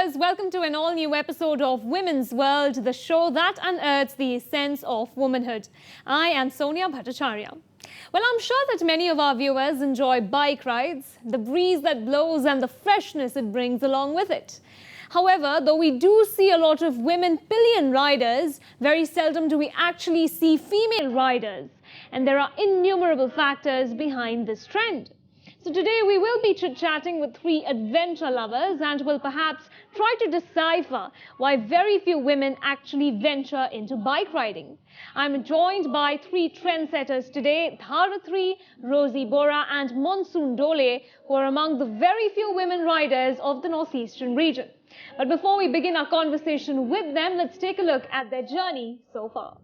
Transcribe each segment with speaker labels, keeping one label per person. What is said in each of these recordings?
Speaker 1: viewers, welcome to an all-new episode of Women's World, the show that unearths the essence of womanhood. I am Sonia Bhattacharya. Well, I'm sure that many of our viewers enjoy bike rides, the breeze that blows and the freshness it brings along with it. However, though we do see a lot of women pillion riders, very seldom do we actually see female riders. And there are innumerable factors behind this trend. So today we will be chit-chatting with three adventure lovers and will perhaps try to decipher why very few women actually venture into bike riding. I'm joined by three trendsetters today, Dharitri, Rosie Bora and Monsoon Dole, who are among the very few women riders of the northeastern region. But before we begin our conversation with them, let's take a look at their journey so far.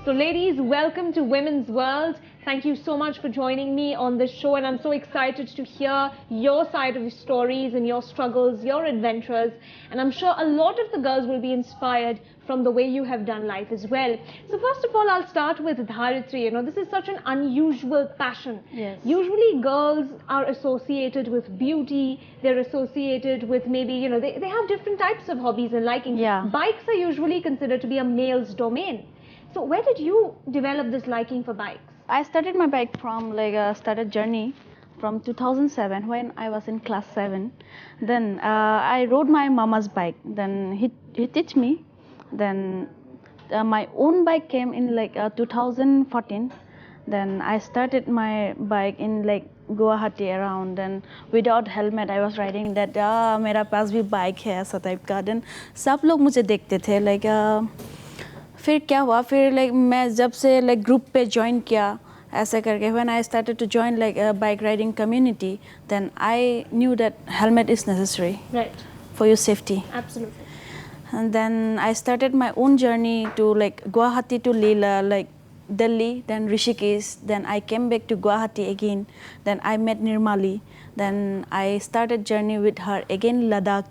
Speaker 1: So ladies, welcome to Women's World. Thank you so much for joining me on this show, and I'm so excited to hear your side of your stories and your struggles, your adventures, and I'm sure a lot of the girls will be inspired from the way you have done life as well. So first of all, I'll start with Dharitri. You know, this is such an unusual passion.
Speaker 2: Yes.
Speaker 1: Usually girls are associated with beauty, they're associated with maybe, you know, they have different types of hobbies and likings.
Speaker 2: Yeah.
Speaker 1: Bikes are usually considered to be a male's domain. So where did you develop this liking for bikes?
Speaker 2: I started my bike from started journey from 2007 when I was in class 7. Then I rode my mama's bike. Then he teach me. Then my own bike came in 2014. Then I started my bike in Guwahati around. Then without helmet I was riding that मेरा पास भी bike है ऐसा type का. Then सब लोग मुझे देखते थे फिर क्या हुआ फिर मैं जब से ग्रुप पे ज्वाइन किया ऐसे करके when I started to join a bike riding community, then I knew that helmet is necessary for your safety.
Speaker 1: Absolutely.
Speaker 2: And then I started my own journey to Guwahati to Leela, Delhi, then Rishikesh. Then I came back to Guwahati again. Then I met Nirmali. Then I started journey with her again Ladakh,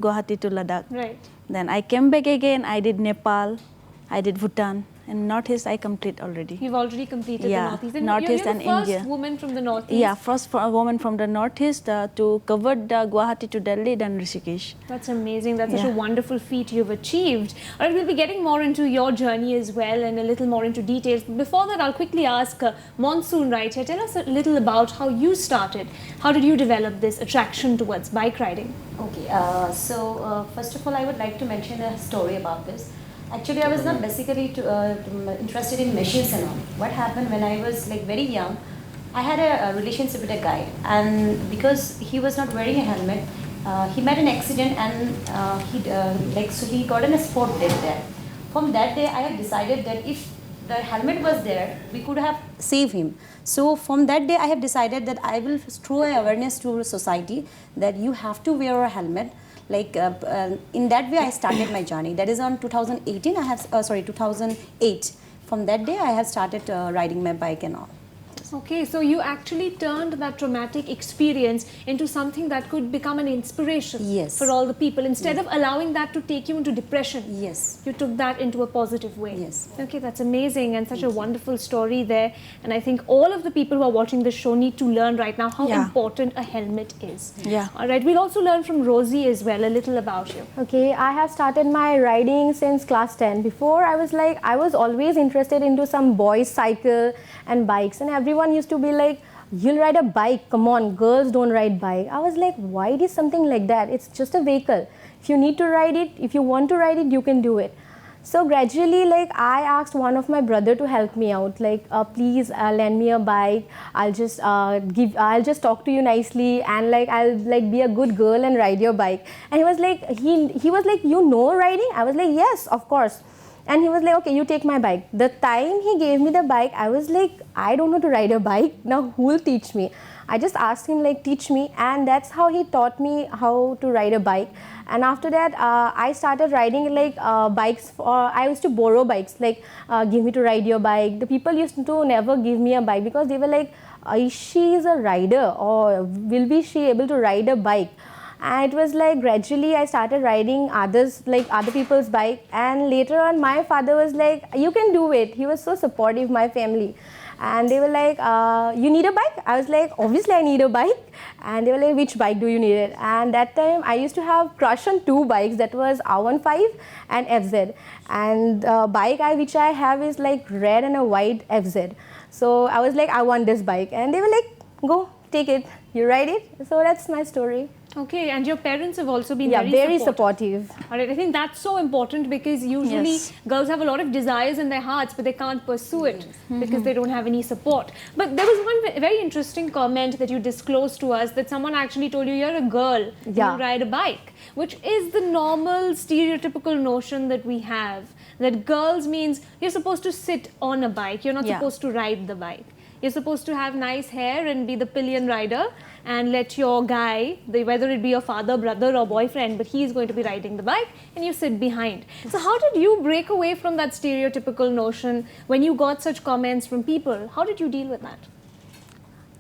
Speaker 2: Guwahati to Ladakh.
Speaker 1: Right.
Speaker 2: Then I came back again. I did Nepal. I did Bhutan, in Northeast I complete already.
Speaker 1: You've already completed
Speaker 2: Yeah,
Speaker 1: the Northeast. And
Speaker 2: Northeast
Speaker 1: you're
Speaker 2: and
Speaker 1: the first
Speaker 2: India.
Speaker 1: woman from the Northeast.
Speaker 2: Yeah, first for a woman from the Northeast to cover the Guwahati to Delhi, then Rishikesh.
Speaker 1: That's amazing. That's such a
Speaker 2: Yeah.
Speaker 1: wonderful feat you've achieved. All right, we'll be getting more into your journey as well and a little more into details. But before that, I'll quickly ask Monsoon right here. Tell us a little about how you started. How did you develop this attraction towards bike riding?
Speaker 3: Okay, first of all, I would like to mention a story about this. Actually, I was not basically interested in machines and all. What happened when I was like very young, I had a relationship with a guy, and because he was not wearing a helmet, he met an accident, and he got in a sport dead there. From that day, I have decided that if the helmet was there, we could have saved him. So from that day, I have decided that I will throw awareness to society that you have to wear a helmet. In that way, I started my journey. That is on 2018. 2008. From that day, I have started riding my bike and all.
Speaker 1: Okay, so you actually turned that traumatic experience into something that could become an inspiration
Speaker 3: Yes.
Speaker 1: for all the people. Instead of allowing that to take you into depression,
Speaker 3: Yes.
Speaker 1: you took that into a positive way.
Speaker 3: Yes.
Speaker 1: Okay, that's amazing and such a wonderful story there. And I think all of the people who are watching this show need to learn right now how
Speaker 2: Yeah.
Speaker 1: important a helmet is.
Speaker 2: Yeah.
Speaker 1: All right, we'll also learn from Rosie as well a little about you.
Speaker 4: Okay, I have started my riding since class 10. Before I was always interested into some boys cycle and bikes, and everyone used to be like, you'll ride a bike, come on, girls don't ride bike. I was like, why it is something like that? It's just a vehicle. If you need to ride it, if you want to ride it, you can do it. So gradually, I asked one of my brother to help me out. Please lend me a bike. I'll just talk to you nicely, and I'll be a good girl and ride your bike. And he was like, you know riding? I was like, yes, of course. And he was like, okay, you take my bike. The time he gave me the bike, I was like, I don't know to ride a bike. Now who will teach me? I just asked him teach me, and that's how he taught me how to ride a bike. And after that, I started riding bikes. I used to borrow bikes, give me to ride your bike. The people used to never give me a bike because they were like, is she a rider, or will be she able to ride a bike? And it was gradually I started riding other people's bike, and later on my father was like, you can do it. He was so supportive, my family. And they were like, you need a bike? I was like, obviously I need a bike. And they were like, which bike do you need it? And that time I used to have crush on two bikes, that was R15 and FZ. And bike which I have is red and a white FZ. So I was like, I want this bike. And they were like, go, take it, you ride it. So that's my story.
Speaker 1: Okay, and your parents have also been
Speaker 4: very supportive.
Speaker 1: All right, I think that's so important because usually
Speaker 2: Yes.
Speaker 1: girls have a lot of desires in their hearts, but they can't pursue it because they don't have any support. But there was one very interesting comment that you disclosed to us, that someone actually told you you're a girl when
Speaker 4: Yeah.
Speaker 1: you ride a bike, which is the normal stereotypical notion that we have, that girls means you're supposed to sit on a bike, you're not
Speaker 2: Yeah.
Speaker 1: supposed to ride the bike. You're supposed to have nice hair and be the pillion rider and let your guy, whether it be your father, brother or boyfriend, but he's going to be riding the bike and you sit behind. So how did you break away from that stereotypical notion when you got such comments from people? How did you deal with that?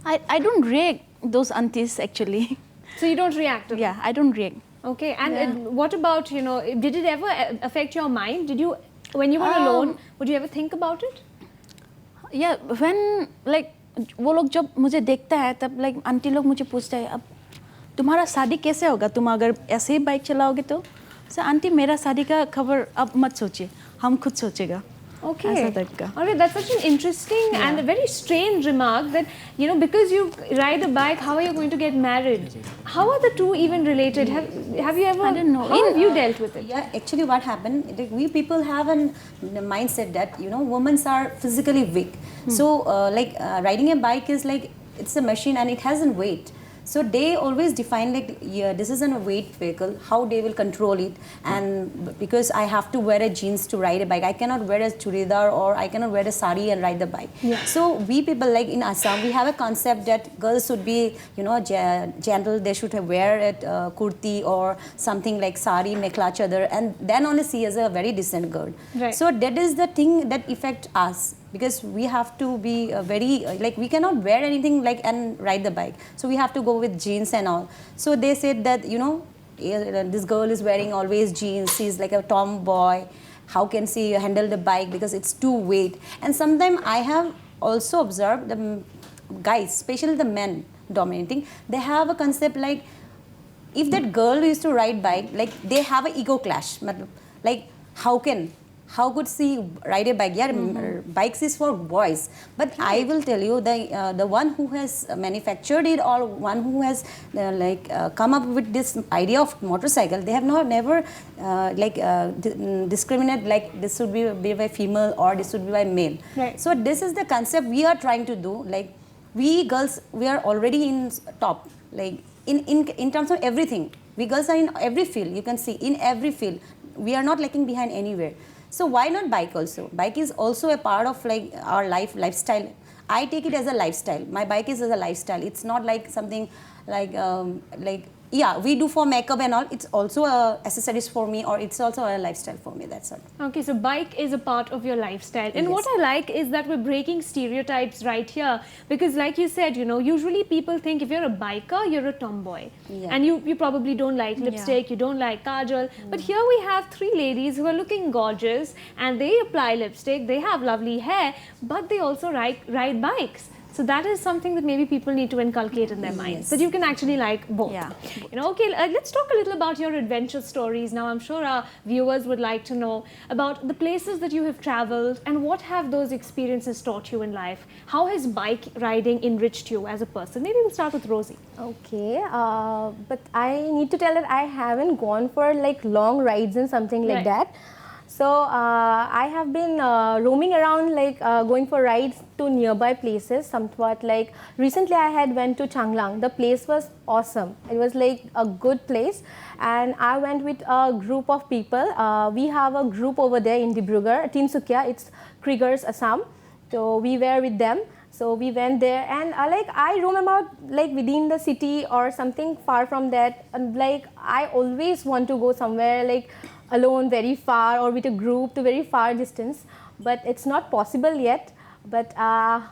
Speaker 2: I don't react those aunties actually.
Speaker 1: So you don't react to them?
Speaker 2: Yeah, I don't react.
Speaker 1: Okay, and what about, did it ever affect your mind? Did you, when you were alone, would you ever think about it?
Speaker 2: Yeah, when वो लोग जब मुझे देखता है तब aunty लोग मुझे पूछते हैं अब तुम्हारा शादी कैसे होगा, तुम अगर ऐसे ही बाइक चलाओगे तो आंटी मेरा शादी का खबर अब मत सोचिए, हम खुद सोचेगा.
Speaker 1: Okay.
Speaker 2: ऐसा टाइप का.
Speaker 1: All right, that's such an interesting and a very strange remark that, because you ride a bike, how are you going to get married? How are the two even related? Have you ever,
Speaker 2: I don't know.
Speaker 1: How have you dealt with it?
Speaker 3: Yeah, actually what happened, we people have a mindset that, women are physically weak. So riding a bike is it's a machine and it has a weight. So they always define this is a weight vehicle, how they will control it. And because I have to wear a jeans to ride a bike, I cannot wear a churidar or I cannot wear a sari and ride the bike.
Speaker 1: Yeah.
Speaker 3: So we people in Assam, we have a concept that girls should be, gentle, they should wear a kurti or something like sari, mekhla chadar, and then only see as a very decent girl.
Speaker 1: Right.
Speaker 3: So that is the thing that affect us. Because we have to be very, we cannot wear anything and ride the bike. So we have to go with jeans and all. So they said that, this girl is wearing always jeans, she's like a tomboy. how can she handle the bike because it's too weight. And sometimes I have also observed the guys, especially the men dominating, they have a concept like, if that girl used to ride bike, like they have an ego clash. Like how could she ride a bike? Yeah, bikes is for boys. But I will tell you, the one who has manufactured it, or one who has come up with this idea of motorcycle, they have never discriminate like this should be by female or this should be by male.
Speaker 1: Right.
Speaker 3: So this is the concept we are trying to do. Like we girls, we are already in top. Like in terms of everything, we girls are in every field. You can see in every field, we are not lacking behind anywhere. So why not bike also? Bike is also a part of like our lifestyle. I take it as a lifestyle. My bike is as a lifestyle. It's not like something like yeah, we do for makeup and all. It's also accessories for me, or it's also a lifestyle for me. That's all.
Speaker 1: Okay, so bike is a part of your lifestyle. And
Speaker 3: Yes.
Speaker 1: what I like is that we're breaking stereotypes right here. Because like you said, you know, usually people think if you're a biker, you're a tomboy.
Speaker 3: Yeah.
Speaker 1: And you probably don't like lipstick, you don't like kajal. But here we have three ladies who are looking gorgeous and they apply lipstick, they have lovely hair, but they also ride bikes. So that is something that maybe people need to inculcate in their minds,
Speaker 3: Yes.
Speaker 1: that you can actually like both.
Speaker 2: Yeah.
Speaker 1: You know, okay, let's talk a little about your adventure stories now. I'm sure our viewers would like to know about the places that you have traveled and what have those experiences taught you in life. How has bike riding enriched you as a person? Maybe we'll start with Rosie.
Speaker 4: Okay, but I need to tell that I haven't gone for like long rides and something like
Speaker 1: Right.
Speaker 4: that. So I have been roaming around, like going for rides to nearby places. Somewhat like recently I had went to Changlang. The place was awesome. It was like a good place, and I went with a group of people. We have a group over there in Dibrugarh, Tinsukia. It's Kriegers, Assam. So we were with them. So we went there, and like I roam about like within the city or something far from that. And like I always want to go somewhere like alone, very far, or with a group to very far distance. But it's not possible yet. But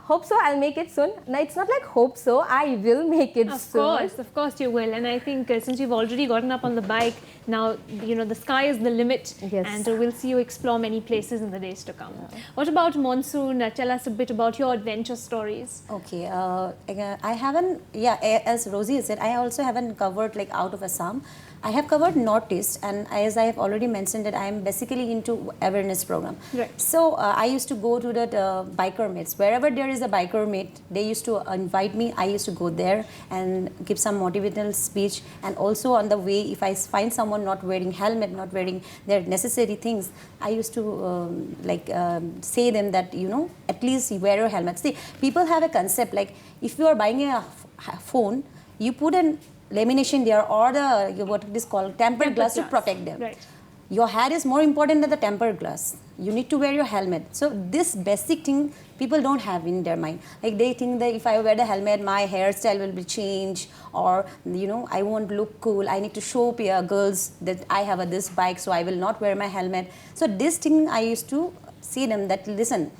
Speaker 4: hope so, I'll make it soon. No, it's not like hope so, I will make it soon.
Speaker 1: Of course you will. And I think since you've already gotten up on the bike, now, you know, the sky is the limit.
Speaker 4: Yes.
Speaker 1: And we'll see you explore many places in the days to come. What about Monsoon? Tell us a bit about your adventure stories.
Speaker 3: Okay, I haven't, yeah, as Rosie said, I also haven't covered like out of Assam. I have covered Northeast, and as I have already mentioned that I am basically into awareness program.
Speaker 1: Right.
Speaker 3: So I used to go to that biker meets. Wherever there is a biker meet, they used to invite me. I used to go there and give some motivational speech. And also on the way, if I find someone not wearing helmet, not wearing their necessary things, I used to say them that, you know, at least wear your helmet. See, people have a concept like if you are buying a phone, you put an lamination there or what it is called tempered glass to protect them.
Speaker 1: Right.
Speaker 3: Your hair is more important than the tempered glass. You need to wear your helmet. So this basic thing people don't have in their mind. Like they think that if I wear the helmet, my hairstyle will be changed, or you know, I won't look cool. I need to show girls that I have this bike, so I will not wear my helmet. So this thing I used to see them that listen,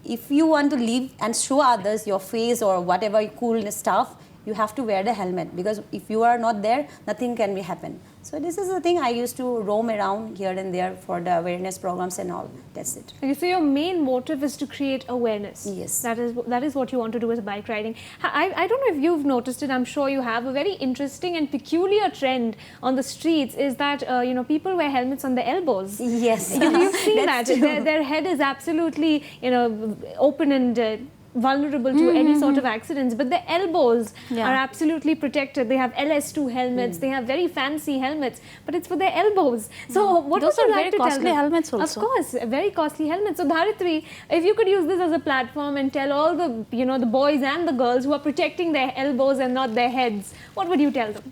Speaker 3: if you want to live and show others your face or whatever cool stuff, you have to wear the helmet, because if you are not there, nothing can be happen. So this is the thing I used to roam around here and there for the awareness programs and all. That's it.
Speaker 1: Okay, so your main motive is to create awareness.
Speaker 3: Yes.
Speaker 1: That is what you want to do with bike riding. I don't know if you've noticed it, I'm sure you have. A very interesting and peculiar trend on the streets is that, you know, people wear helmets on the elbows.
Speaker 3: Yes.
Speaker 1: You've seen that.
Speaker 3: That's true.
Speaker 1: Their head is absolutely, you know, open and vulnerable to any sort of accidents, but the elbows are absolutely protected. They have LS2 helmets, they have very fancy helmets, but it's for their elbows. So what
Speaker 2: Those
Speaker 1: would you
Speaker 2: are
Speaker 1: like
Speaker 2: very
Speaker 1: to tell
Speaker 2: costly
Speaker 1: them?
Speaker 2: helmets also.
Speaker 1: Of course, very costly helmets. So Dharitri, if you could use this as a platform and tell all the, you know, the boys and the girls who are protecting their elbows and not their heads, what would you tell them?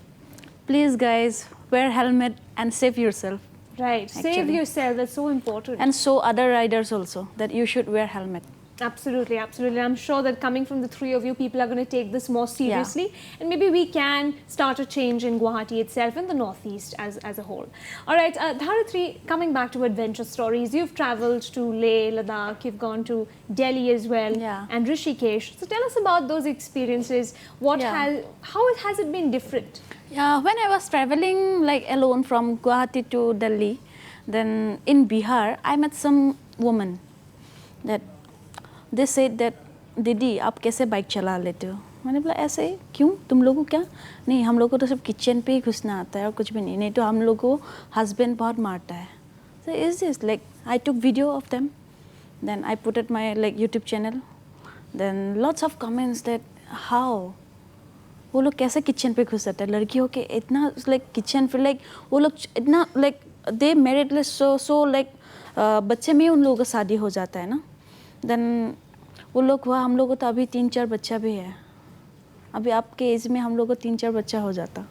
Speaker 2: Please guys, wear helmet and save yourself.
Speaker 1: Right, save
Speaker 2: Actually.
Speaker 1: yourself, that's so important.
Speaker 2: And show other riders also that you should wear helmet.
Speaker 1: Absolutely, absolutely. I'm sure that coming from the three of you, people are going to take this more seriously. And maybe we can start a change in Guwahati itself and the Northeast as a whole. All right, Dharitri, coming back to adventure stories, you've traveled to Leh, Ladakh, you've gone to Delhi as well, and Rishikesh. So tell us about those experiences. How has it been different?
Speaker 2: Yeah, when I was traveling like alone from Guwahati to Delhi, Then in Bihar, I met some woman that they said that दीदी आप कैसे bike चला लेते हो? मैंने बोला ऐसे क्यों, तुम लोगों को क्या नहीं, हम लोगों को तो सिर्फ किचन पे ही घुसना आता है और कुछ भी नहीं तो हम लोगों को हस्बैंड बहुत मारता है. So is this like I took video of them, then I put it my like YouTube channel, then lots of comments that how वो लोग कैसे किचन पे घुस जाते हैं लड़कियों के इतना like किचन फिर like वो लोग इतना like they married so like बच्चे में उन लोगों का शादी हो जाता है ना. then वो लोग हुआ हम लोगों को तो अभी 3-4 बच्चा भी है. अभी आपके एज में हम लोगों को 3-4 बच्चा हो जाता.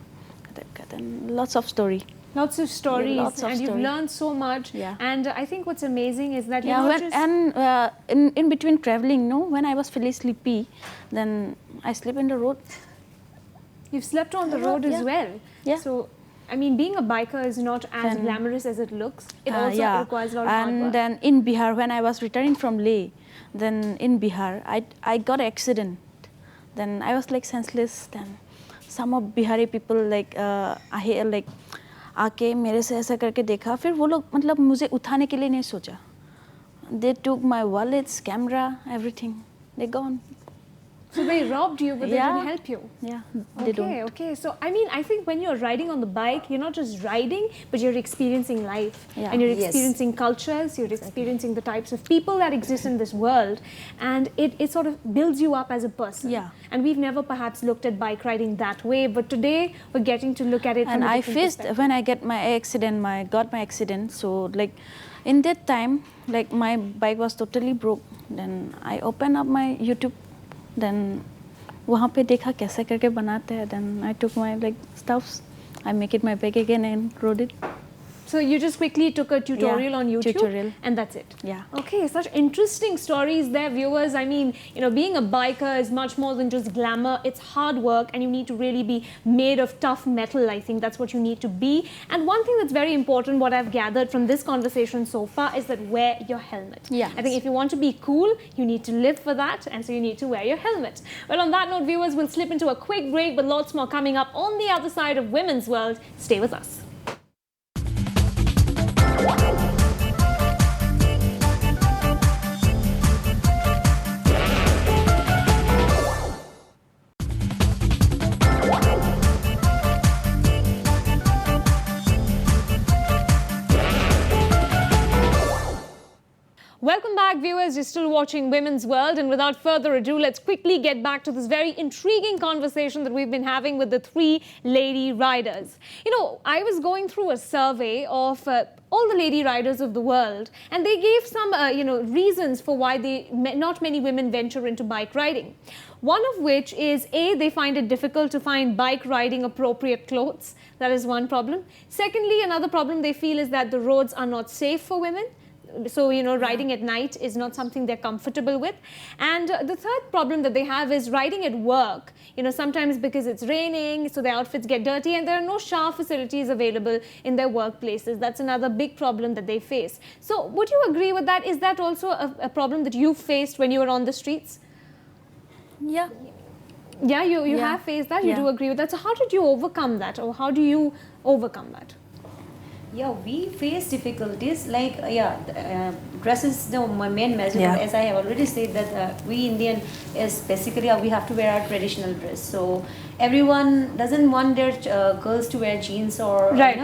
Speaker 2: lots of story.
Speaker 1: Lots of stories,
Speaker 2: lots of
Speaker 1: and you've
Speaker 2: story.
Speaker 1: learned so much.
Speaker 2: Yeah.
Speaker 1: And I think what's amazing is that
Speaker 2: Yeah,
Speaker 1: you're not
Speaker 2: when,
Speaker 1: just...
Speaker 2: and in between traveling, no, when I was feeling sleepy, then I sleep in the road.
Speaker 1: You've slept on the road as
Speaker 2: Yeah.
Speaker 1: well.
Speaker 2: Yeah.
Speaker 1: So, I mean, being a biker is not as
Speaker 2: Then-
Speaker 1: glamorous as it looks. It also requires a lot of hard
Speaker 2: and
Speaker 1: work.
Speaker 2: then in Bihar, when I was returning from Leh, then in Bihar, I got an accident. Then I was like senseless. Then some of Bihari people like आके मेरे से ऐसा करके देखा. फिर वो लोग मतलब मुझे उठाने के लिए नहीं सोचा. They took my wallets, camera, everything. They gone.
Speaker 1: So they robbed you, but they
Speaker 2: Yeah.
Speaker 1: didn't help you.
Speaker 2: Yeah, they don't.
Speaker 1: Okay. So, I mean, I think when you're riding on the bike, you're not just riding, but you're experiencing life.
Speaker 2: Yeah.
Speaker 1: And you're
Speaker 3: Yes.
Speaker 1: experiencing cultures, you're experiencing the types of people that exist in this world. And it sort of builds you up as a person.
Speaker 2: Yeah.
Speaker 1: And we've never perhaps looked at bike riding that way, but today we're getting to look at it
Speaker 2: And
Speaker 1: from a
Speaker 2: I
Speaker 1: different
Speaker 2: faced
Speaker 1: perspective.
Speaker 2: when I got my accident. So like in that time, like my bike was totally broke. Then I opened up my YouTube. Then वहाँ पे देखा कैसे करके बनाते हैं. Then I took my like stuffs. I make it my bag again and rode it.
Speaker 1: So you just quickly took a tutorial
Speaker 2: Yeah,
Speaker 1: on YouTube,
Speaker 2: tutorial.
Speaker 1: and that's it.
Speaker 2: Yeah.
Speaker 1: Okay, such interesting stories there, viewers. I mean, you know, being a biker is much more than just glamour. It's hard work, and you need to really be made of tough metal. I think that's what you need to be. And one thing that's very important, what I've gathered from this conversation so far, is that wear your helmet.
Speaker 2: Yeah.
Speaker 1: I think if you want to be cool, you need to live for that, and so you need to wear your helmet. Well, on that note, viewers, we'll slip into a quick break, but lots more coming up on the other side of Women's World. Stay with us. Welcome back, viewers. You're still watching Women's World, and without further ado, let's quickly get back to this very intriguing conversation that we've been having with the 3 lady riders. You know, I was going through a survey of all the lady riders of the world, and they gave some, reasons for why not many women venture into bike riding. One of which is, A, they find it difficult to find bike riding appropriate clothes. That is one problem. Secondly, another problem they feel is that the roads are not safe for women. So, you know, riding at night is not something they're comfortable with. And the third problem that they have is riding at work. You know, sometimes because it's raining, so their outfits get dirty, and there are no shower facilities available in their workplaces. That's another big problem that they face. So would you agree with that? Is that also a problem that you faced when you were on the streets?
Speaker 2: Yeah.
Speaker 1: Yeah, you
Speaker 2: Yeah.
Speaker 1: have faced that. You
Speaker 2: Yeah.
Speaker 1: do agree with that. So how did you overcome that, or how do you overcome that?
Speaker 3: Yeah, we face difficulties like dress is the main measure.
Speaker 2: Yeah.
Speaker 3: As I have already said that we Indian is basically we have to wear our traditional dress. So everyone doesn't want their girls to wear jeans or
Speaker 1: Right.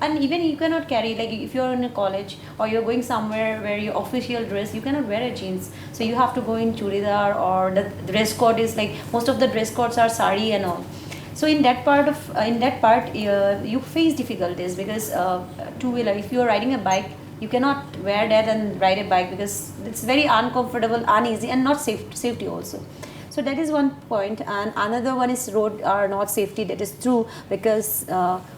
Speaker 3: and even you cannot carry, like if you're in a college or you're going somewhere where your official dress, you cannot wear a jeans. So you have to go in churidar, or the dress code is like most of the dress codes are sari and all. So in that part you face difficulties because two-wheeler, if you are riding a bike, you cannot wear that and ride a bike because it's very uncomfortable, uneasy, and not safety also. So that is one point, and another one is road are not safety. That is true because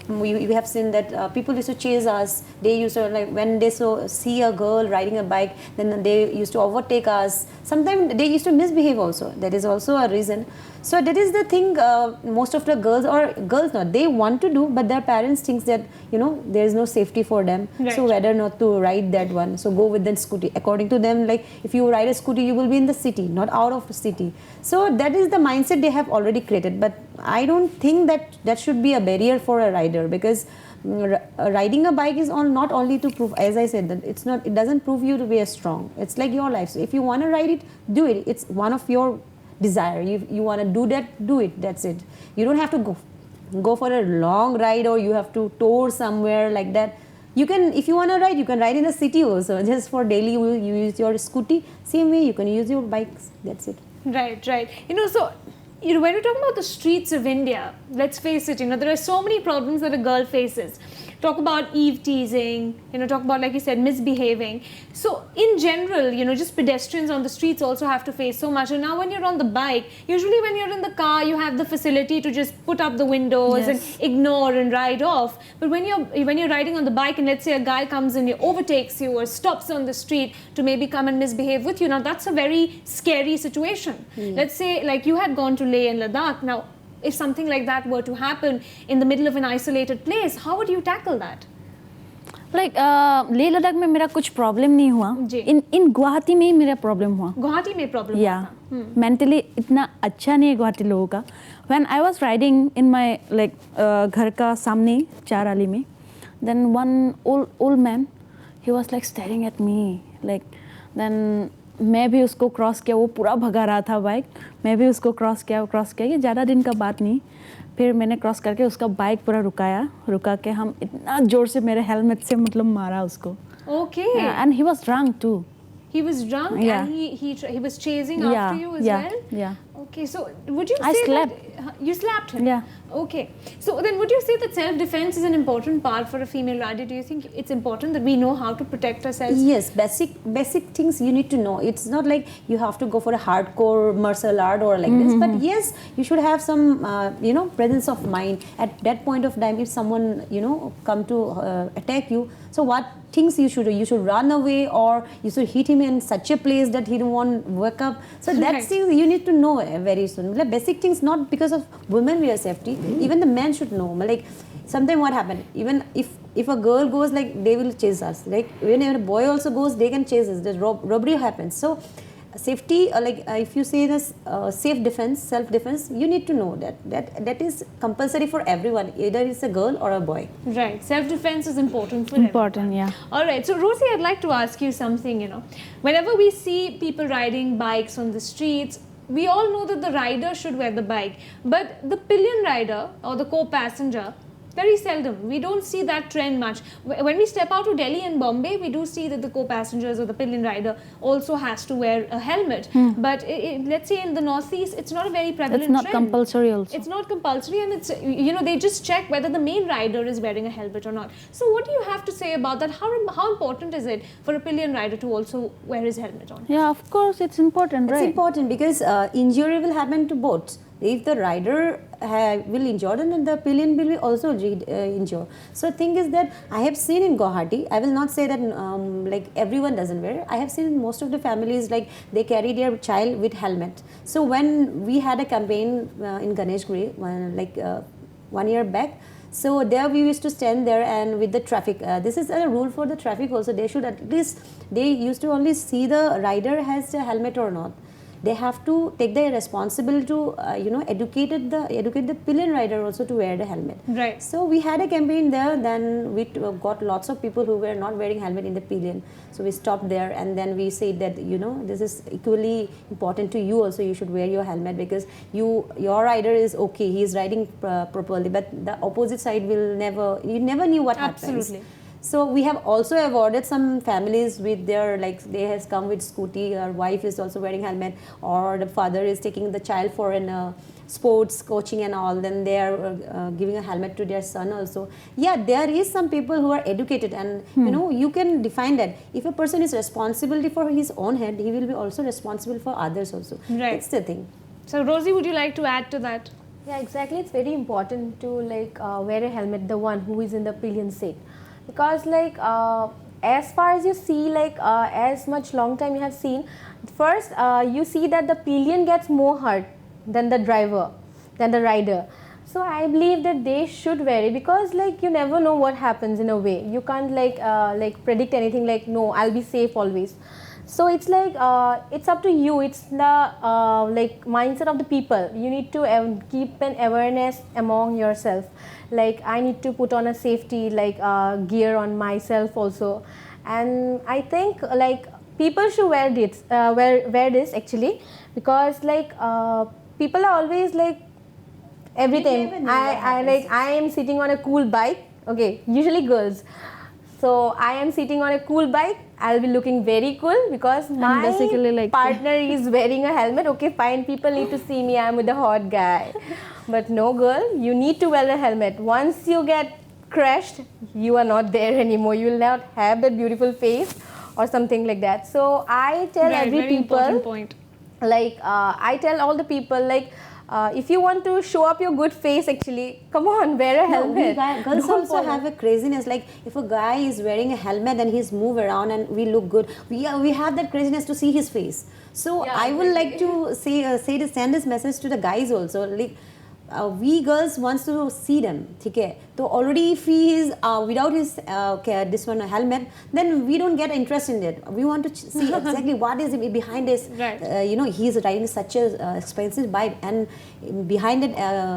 Speaker 3: we have seen that people used to chase us. They used to, like, when they see a girl riding a bike, then they used to overtake us. Sometimes they used to misbehave also. That is also a reason. So that is the thing. Most of the girls not, they want to do, but their parents think that there is no safety for them.
Speaker 1: Right.
Speaker 3: So whether not to ride that one, so go with the scooty. According to them, like if you ride a scooty, you will be in the city, not out of the city. So that is the mindset they have already created. But I don't think that should be a barrier for a rider, because riding a bike is not only to prove, as I said, that it doesn't prove you to be a strong. It's like your life. So if you want to ride it, do it. It's one of your desire. You want to do that, do it. That's it. You don't have to go for a long ride, or you have to tour somewhere like that. You can, if you want to ride, you can ride in the city also. Just for daily, you use your scooty. Same way, you can use your bikes. That's it.
Speaker 1: Right. So, when we talk about the streets of India, let's face it, there are so many problems that a girl faces. Talk about eve teasing, talk about, like you said, misbehaving. So in general, just pedestrians on the streets also have to face so much. And now when you're on the bike, usually when you're in the car, you have the facility to just put up the windows and ignore and ride off. But when you're riding on the bike and let's say a guy comes and overtakes you or stops on the street to maybe come and misbehave with you, now that's a very scary situation. Let's say like you had gone to Leh and Ladakh. Now, if something like that were to happen in the middle of an isolated place, how would you tackle that?
Speaker 2: Like Leh Ladakh में मेरा कुछ problem नहीं हुआ. In Guwahati में ही मेरा problem हुआ.
Speaker 1: गुवाहाटी में problem
Speaker 2: Yeah. Mentally इतना अच्छा नहीं है गुवाहाटी लोगों का. When I was riding in my like घर का सामने चार आली में, then one old man, he was like staring at me, like then मैं भी उसको क्रॉस किया, वो पूरा भगा रहा था बाइक, मैं भी उसको क्रॉस किया, ये ज़्यादा दिन का बात नहीं. फिर मैंने क्रॉस करके उसका बाइक पूरा रुका के हम इतना जोर से मेरे हेलमेट से मतलब मारा उसको.
Speaker 1: Okay.
Speaker 2: And he was drunk too.
Speaker 1: He was drunk and he was chasing after you as well?
Speaker 2: Yeah.
Speaker 1: Okay, so would you say
Speaker 2: I slapped.
Speaker 1: that you slapped him?
Speaker 2: Yeah.
Speaker 1: Okay. So then would you say that self-defense is an important part for a female rider? Do you think it's important that we know how to protect ourselves?
Speaker 3: Yes, basic things you need to know. It's not like you have to go for a hardcore martial art or like this, but yes, you should have some presence of mind at that point of time. If someone come to attack you, so what things you should run away, or you should hit him in such a place that he won't wake up. So that's things you need to know very soon. Like basic things, not because of women wear safety, even the men should know. Like sometimes what happen, even if a girl goes, like they will chase us. Like when a boy also goes, they can chase us. The robbery happens. So safety, if you say this self-defense, you need to know that is compulsory for everyone, either it's a girl or a boy.
Speaker 1: Right, self-defense is important for everyone.
Speaker 2: Yeah.
Speaker 1: All right, so Rosie, I'd like to ask you something. Whenever we see people riding bikes on the streets, we all know that the rider should wear the bike, but the pillion rider or the co-passenger, very seldom. We don't see that trend much. When we step out to Delhi and Bombay, we do see that the co-passengers or the pillion rider also has to wear a helmet. But let's say in the Northeast, it's not a very prevalent
Speaker 2: trend. It's not
Speaker 1: trend.
Speaker 2: compulsory also.
Speaker 1: It's not compulsory, and it's they just check whether the main rider is wearing a helmet or not. So what do you have to say about that? How important is it for a pillion rider to also wear his helmet on?
Speaker 2: Yeah, of course, it's important, right?
Speaker 3: It's important because injury will happen to both. If the rider will injure, then the pillion will be also injured. So the thing is that I have seen in Guwahati, I will not say that like everyone doesn't wear. I have seen most of the families, like they carry their child with helmet. So when we had a campaign in Ganeshguri, 1 year back, so there we used to stand there and with the traffic, this is a rule for the traffic also, they should at least, they used to only see the rider has a helmet or not. They have to take the responsibility to educate the pillion rider also to wear the helmet.
Speaker 1: Right.
Speaker 3: So we had a campaign there. Then we got lots of people who were not wearing helmet in the pillion. So we stopped there, and then we said that this is equally important to you also. You should wear your helmet because your rider is okay. He is riding properly, but the opposite side will never. You never knew what happens.
Speaker 1: Absolutely.
Speaker 3: So we have also awarded some families with their, like they has come with scooty, our wife is also wearing helmet, or the father is taking the child for an sports coaching and all, then they are giving a helmet to their son also. Yeah, there is some people who are educated, and you can define that. If a person is responsible for his own head, he will be also responsible for others also.
Speaker 1: Right.
Speaker 3: That's the thing.
Speaker 1: So Rosie, would you like to add to that?
Speaker 4: Yeah, exactly. It's very important to wear a helmet, the one who is in the pillion seat. Because as far as you see, as much long time you have seen, first you see that the pillion gets more hurt than the driver, than the rider. So I believe that they should wear it because you never know what happens in a way. You can't predict anything no, I'll be safe always. So it's like it's up to you. It's the like mindset of the people. You need to keep an awareness among yourself. Like I need to put on a safety like gear on myself also, and I think like people should wear this wear this actually, because like people are always like everything. I am sitting on a cool bike. Okay, usually girls. So I am sitting on a cool bike. I'll be looking very cool because my
Speaker 2: basically like-
Speaker 4: partner is wearing a helmet. Okay, fine. People need to see me. I'm with a hot guy. But no, girl, you need to wear a helmet. Once you get crashed, you are not there anymore. You will not have that beautiful face or something like that. So I tell
Speaker 1: Right,
Speaker 4: every
Speaker 1: very important
Speaker 4: people,
Speaker 1: point.
Speaker 4: like I tell all the people, like if you want to show up your good face, actually, come on, wear a
Speaker 3: No,
Speaker 4: helmet.
Speaker 3: girls
Speaker 4: Don't
Speaker 3: also
Speaker 4: follow.
Speaker 3: have a craziness. Like if a guy is wearing a helmet and he's move around and we look good, we have that craziness to see his face. So
Speaker 4: Yeah,
Speaker 3: I would like to send this message to the guys also. Like we girls wants to see them. Okay. So already if he is without his this one helmet, then we don't get interest in it. We want to see exactly what is behind this.
Speaker 1: Right.
Speaker 3: You know, he is riding such a expensive bike, and behind that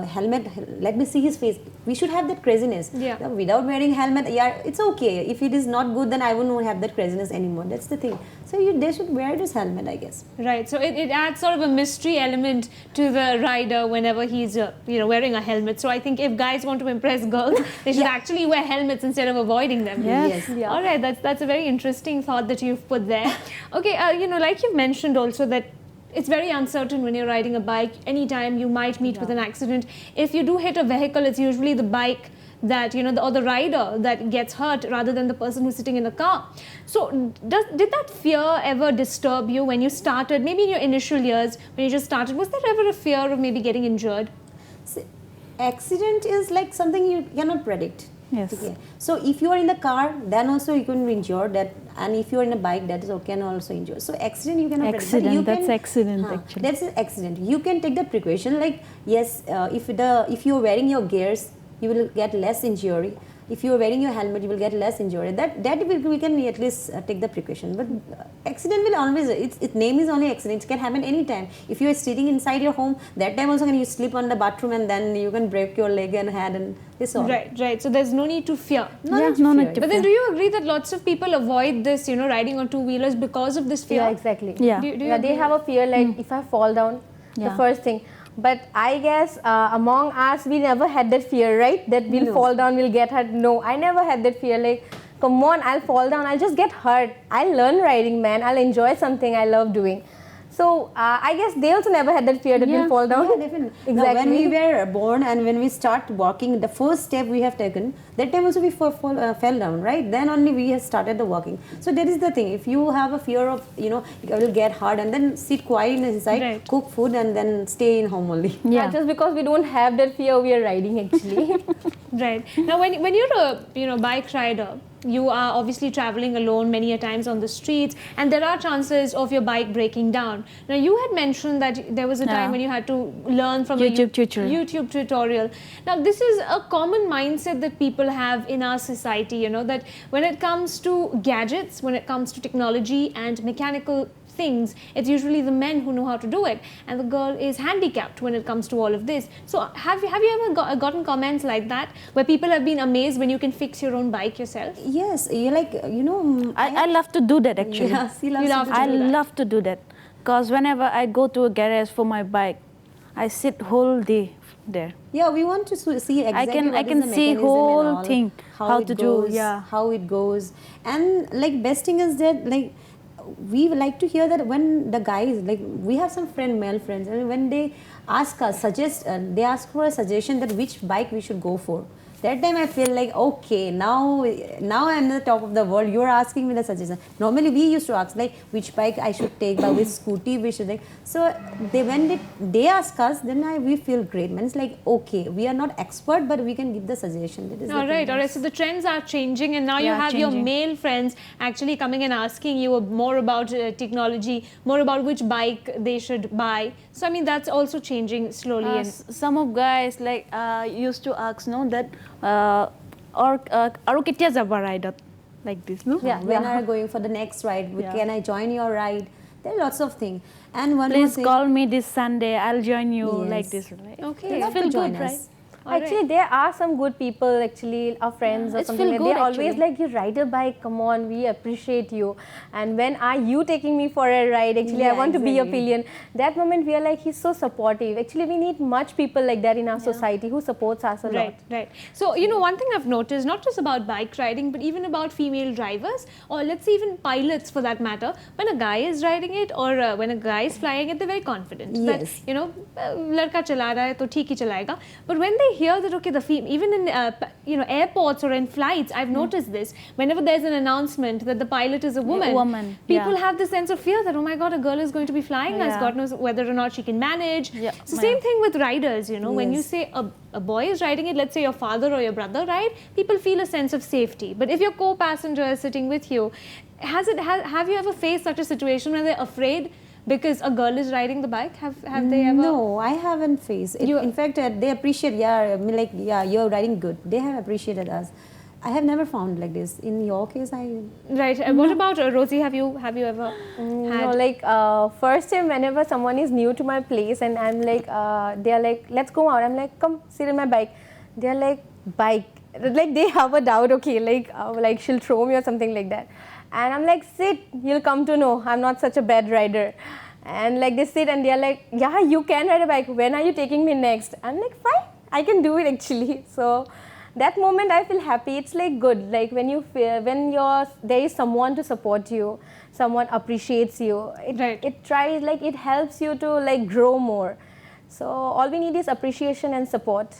Speaker 3: helmet, let me see his face. We should have that craziness.
Speaker 1: Yeah.
Speaker 3: Without wearing helmet, yeah, it's okay. If it is not good, then I won't have that craziness anymore. That's the thing. So they should wear this helmet, I guess.
Speaker 1: Right, so it adds sort of a mystery element to the rider whenever he's wearing a helmet. So I think if guys want to impress girls, they should actually wear helmets instead of avoiding them.
Speaker 2: Yes.
Speaker 4: Yeah.
Speaker 1: All right, that's a very interesting thought that you've put there. Okay, like you've mentioned also that it's very uncertain when you're riding a bike. Anytime you might meet with an accident. If you do hit a vehicle, it's usually the bike that or the rider that gets hurt rather than the person who's sitting in the car. So did that fear ever disturb you when you started, maybe in your initial years when you just started? Was there ever a fear of maybe getting injured?
Speaker 3: See, accident is like something you cannot predict.
Speaker 2: Yes.
Speaker 3: Okay. So if you are in the car, then also you can injure that, and if you are in a bike, that is can also injure. So accident you cannot predict. But
Speaker 2: Accident,
Speaker 3: you
Speaker 2: that's
Speaker 3: can,
Speaker 2: accident actually.
Speaker 3: That's an accident. You can take the precaution. Like yes, if you are wearing your gears, you will get less injury. If you are wearing your helmet, you will get less injury. That we can at least take the precaution. But accident will always, its name is only accident. It can happen anytime. If you are sitting inside your home, that time also can you slip on the bathroom and then you can break your leg and head and this all.
Speaker 1: Right. So there's no need to fear.
Speaker 2: No need to
Speaker 1: But then
Speaker 2: fear.
Speaker 1: do you agree that lots of people avoid this, riding on two-wheelers because of this fear?
Speaker 4: Yeah, exactly.
Speaker 2: Yeah.
Speaker 1: Do you
Speaker 4: Yeah, they
Speaker 1: agree?
Speaker 4: have a fear like if I fall down, the
Speaker 2: Yeah.
Speaker 4: first thing. But I guess among us, we never had that fear, right? That we'll fall down, we'll get hurt. No, I never had that fear. Like, come on, I'll fall down, I'll just get hurt. I'll learn riding, man. I'll enjoy something I love doing. So I guess they also never had that fear that we'll fall down.
Speaker 3: Yeah, definitely.
Speaker 4: Exactly.
Speaker 3: Now, when we were born and when we start walking, the first step we have taken, that time also we fell down, right? Then only we have started the walking. So that is the thing. If you have a fear of, you will get hard and then sit quiet inside,
Speaker 1: Right.
Speaker 3: cook food and then stay in home only.
Speaker 2: Yeah.
Speaker 4: Just because we don't have that fear, we are riding actually.
Speaker 1: Right. Now, when you're a bike rider, you are obviously traveling alone many a times on the streets, and there are chances of your bike breaking down. Now, you had mentioned that there was a time
Speaker 2: Yeah.
Speaker 1: when you had to learn from
Speaker 2: YouTube
Speaker 1: a
Speaker 2: tutorial.
Speaker 1: YouTube tutorial. Now, this is a common mindset that people have in our society, that when it comes to gadgets, when it comes to technology and mechanical things, it's usually the men who know how to do it, and the girl is handicapped when it comes to all of this. So have you ever gotten comments like that where people have been amazed when you can fix your own bike yourself?
Speaker 3: Yes, you're like,
Speaker 2: I love to do that actually.
Speaker 3: Yeah, she loves
Speaker 1: You love
Speaker 3: to
Speaker 1: to
Speaker 2: I
Speaker 1: do that.
Speaker 2: love to do that because whenever I go to a garage for my bike, I sit whole day there.
Speaker 3: Yeah, we want to see exactly
Speaker 2: I can
Speaker 3: the
Speaker 2: see
Speaker 3: mechanism
Speaker 2: whole
Speaker 3: and all,
Speaker 2: thing, how
Speaker 3: it
Speaker 2: to do,
Speaker 3: goes,
Speaker 2: yeah.
Speaker 3: how it goes. And like best thing is that like we like to hear that when the guys, like we have some male friends, and when they ask us, they ask for a suggestion that which bike we should go for. That time I feel like, okay, now I'm the top of the world. You're asking me the suggestion. Normally we used to ask like which bike I should take, by which scooty we should take. So when they ask us, then we feel great. Man, it's like, okay, we are not expert, but we can give the suggestion. That is the
Speaker 1: All
Speaker 3: thing.
Speaker 1: right. So the trends are changing, and now you
Speaker 2: Yeah,
Speaker 1: have your
Speaker 2: changing.
Speaker 1: male friends actually coming and asking you more about technology, more about which bike they should buy. So I mean that's also changing slowly. And
Speaker 2: Some of guys like used to ask that আৰু কেতিয়া যাবা ৰাইডত like this, no?
Speaker 4: Yeah.
Speaker 3: When are you going for the next ride?
Speaker 2: Yeah.
Speaker 3: Can I join your ride? There are lots of things. And one
Speaker 2: Please
Speaker 3: more thing.
Speaker 2: call me this Sunday. I'll join you, like
Speaker 3: Yes.
Speaker 2: this. Right?
Speaker 1: Okay.
Speaker 3: They love
Speaker 2: Feel
Speaker 3: to join
Speaker 2: good,
Speaker 3: us.
Speaker 2: right?
Speaker 1: All right.
Speaker 4: Actually, there are some good people, actually, our friends or
Speaker 2: it's
Speaker 4: something
Speaker 2: feel
Speaker 4: like
Speaker 2: good,
Speaker 4: they always
Speaker 2: actually.
Speaker 4: like, you ride a bike, come on, we appreciate you. And when are you taking me for a ride? Actually, I
Speaker 3: Yeah,
Speaker 4: want to be a
Speaker 3: exactly.
Speaker 4: pillion. That moment, we are like, he's so supportive. Actually, we need much people like that in our society who supports us a lot.
Speaker 1: Right, right. So, you know, one thing I've noticed, not just about bike riding, but even about female drivers, or let's say even pilots for that matter, when a guy is riding it or when a guy is flying it, they're very confident. That,
Speaker 3: Yes.
Speaker 1: you know, ladka chala raha hai, to theek hi chalayega. But when they hear that, okay, even in, you know, airports or in flights, I've noticed this, whenever there's an announcement that the pilot is a woman, people
Speaker 2: yeah.
Speaker 1: have this sense of fear that, oh my God, a girl is going to be flying us,
Speaker 2: Yeah.
Speaker 1: God knows whether or not she can manage.
Speaker 2: Yeah.
Speaker 1: So same thing with riders, you know, when you
Speaker 3: Yes.
Speaker 1: say a boy is riding it, let's say your father or your brother ride, people feel a sense of safety. But if your co-passenger is sitting with you, have you ever faced such a situation where they're afraid because a girl is riding the bike? Have they ever?
Speaker 3: No, I haven't faced it. In fact, they appreciate, yeah, you're riding good. They have appreciated us. I have never found like this. In your case,
Speaker 1: Right. What about Rosie? Have you ever had?
Speaker 4: No, like first time whenever someone is new to my place and I'm like, they are like, let's go out. I'm like, come sit in my bike. They are like, bike. Like they have a doubt, okay, like she'll throw me or something like that. And I'm like, sit, you'll come to know I'm not such a bad rider. And like they sit and they are like, yeah, you can ride a bike. When are you taking me next? I'm like, fine, I can do it actually. So that moment I feel happy. It's like good, like when you feel, there is someone to support you, someone appreciates you.
Speaker 1: Right.
Speaker 4: It helps you to like grow more. So all we need is appreciation and support.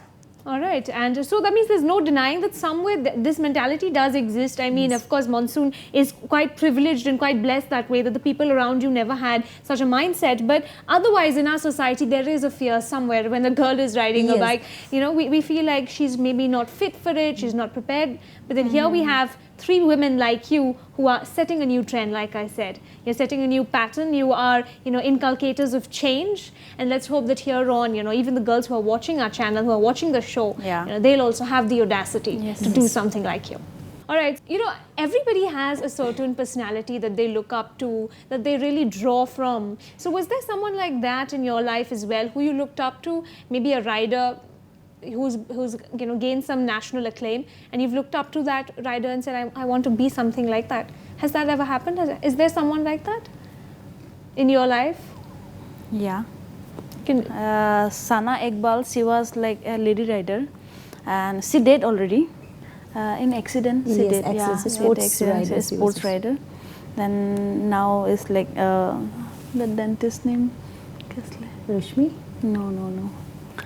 Speaker 1: All right, and so that means there's no denying that somewhere this mentality does exist. I mean, of course, Monsoon is quite privileged and quite blessed that way, that the people around you never had such a mindset. But otherwise, in our society, there is a fear somewhere when a girl is riding a
Speaker 3: Yes.
Speaker 1: bike. You know, we feel like she's maybe not fit for it, she's not prepared. But then here we have 3 women like you who are setting a new trend, like I said. You're setting a new pattern. You are, you know, inculcators of change. And let's hope that here on, you know, even the girls who are watching our channel, who are watching the show,
Speaker 2: Yeah.
Speaker 1: you know, they'll also have the audacity
Speaker 2: Yes.
Speaker 1: to do something like you. All right, you know, everybody has a certain personality that they look up to, that they really draw from. So was there someone like that in your life as well, who you looked up to? Maybe a rider who's you know, gained some national acclaim, and you've looked up to that rider and said, I want to be something like that. Has that ever happened? Is there someone like that in your life?
Speaker 2: Yeah.
Speaker 1: Can,
Speaker 2: Sana Iqbal, she was like a lady rider, and she did already in accident. She
Speaker 3: Yes,
Speaker 2: did,
Speaker 3: accident.
Speaker 2: yeah,
Speaker 3: She's
Speaker 2: she had
Speaker 3: sports
Speaker 2: accident,
Speaker 3: rider,
Speaker 2: she's
Speaker 3: she was.
Speaker 2: sports rider. Then now it's like the dentist name.
Speaker 3: Rashmi?
Speaker 2: No.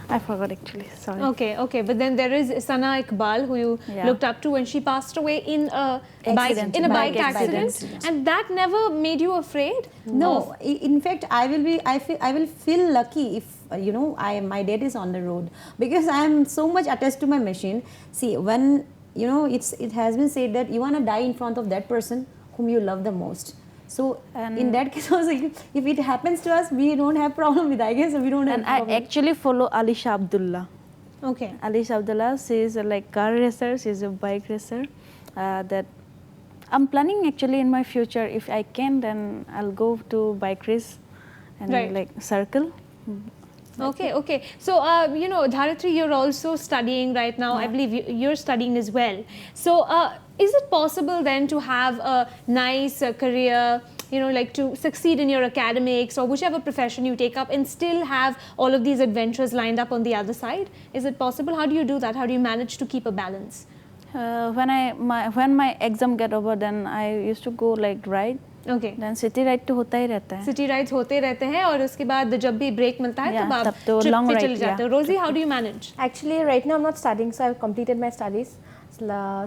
Speaker 2: I forgot actually. Sorry.
Speaker 1: okay, but then there is Sana Iqbal, who you
Speaker 2: Yeah.
Speaker 1: looked up to, and she passed away in a bike
Speaker 2: Bike
Speaker 1: accident,
Speaker 2: accident.
Speaker 1: and that never made you afraid.
Speaker 3: No, in fact, I will feel lucky if you know my dad is on the road, because I am so much attached to my machine. See, when you know it has been said that you wanna die in front of that person whom you love the most. So in that case also, if it happens to us, we don't have problem with. I guess we don't have
Speaker 2: And I
Speaker 3: problem.
Speaker 2: actually follow Alisha Abdullah.
Speaker 1: Okay.
Speaker 2: Alisha Abdullah, she is a like car racer, she is a bike racer. That I'm planning actually in my future, if I can, then I'll go to bike race and
Speaker 1: Right.
Speaker 2: like circle.
Speaker 1: Okay. So, you know, Dharitri, you're also studying right now. I believe you're studying as well. So, is it possible then to have a nice career, you know, like to succeed in your academics or whichever profession you take up and still have all of these adventures lined up on the other side? Is it possible? How do you do that? How do you manage to keep a balance?
Speaker 2: When my exam get over, then I used to go like ride.
Speaker 1: Okay.
Speaker 2: Then city ride तो होता ही रहता है.
Speaker 1: City rides होते रहते हैं और उसके बाद जब भी ब्रेक मिलता है
Speaker 2: Yeah,
Speaker 1: तब
Speaker 2: तब
Speaker 1: आप
Speaker 2: तो
Speaker 1: ट्रिप
Speaker 2: long
Speaker 1: पे
Speaker 2: ride,
Speaker 1: चले जाते हो. रोजी, how do you manage?
Speaker 4: Actually, right now I'm not studying, so I've completed my studies.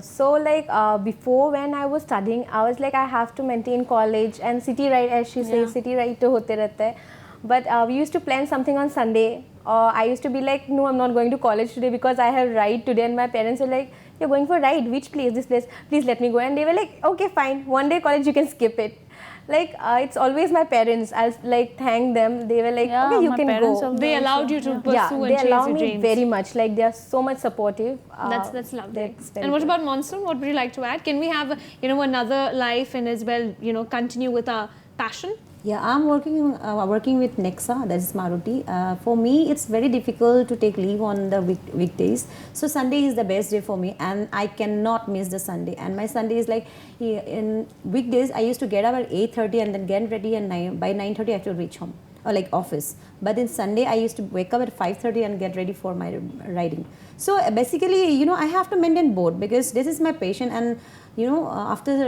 Speaker 4: So like before when I was studying, I was like, I have to maintain college and city ride, as she says, city ride to hote rehta hai. But we used to plan something on Sunday. I used to be like, no, I'm not going to college today because I have ride today. And my parents were like, you're going for ride? Which place? This place? Please let me go. And they were like, okay, fine. One day college, you can skip it. like it's always my parents. I'll like thank them. They were like,
Speaker 2: Yeah,
Speaker 4: okay, you
Speaker 2: my
Speaker 4: can
Speaker 2: parents
Speaker 4: go.
Speaker 2: also.
Speaker 1: They allowed you to pursue
Speaker 4: Yeah,
Speaker 1: and
Speaker 4: they
Speaker 1: chase
Speaker 4: allow
Speaker 1: your
Speaker 4: me
Speaker 1: dreams.
Speaker 4: very much. Like they are so much supportive.
Speaker 1: That's lovely.
Speaker 4: that's very
Speaker 1: And what
Speaker 4: good.
Speaker 1: about Monsoon? What would you like to add? Can we have another life and as well continue with our passion?
Speaker 3: Yeah, I'm working with Nexa, that is Maruti. For me, it's very difficult to take leave on the weekdays. So Sunday is the best day for me, and I cannot miss the Sunday. And my Sunday is like, in weekdays, I used to get up at 8:30 and then get ready, and by 9:30 I have to reach home or like office. But in Sunday, I used to wake up at 5:30 and get ready for my riding. So basically, I have to maintain both because this is my passion, and after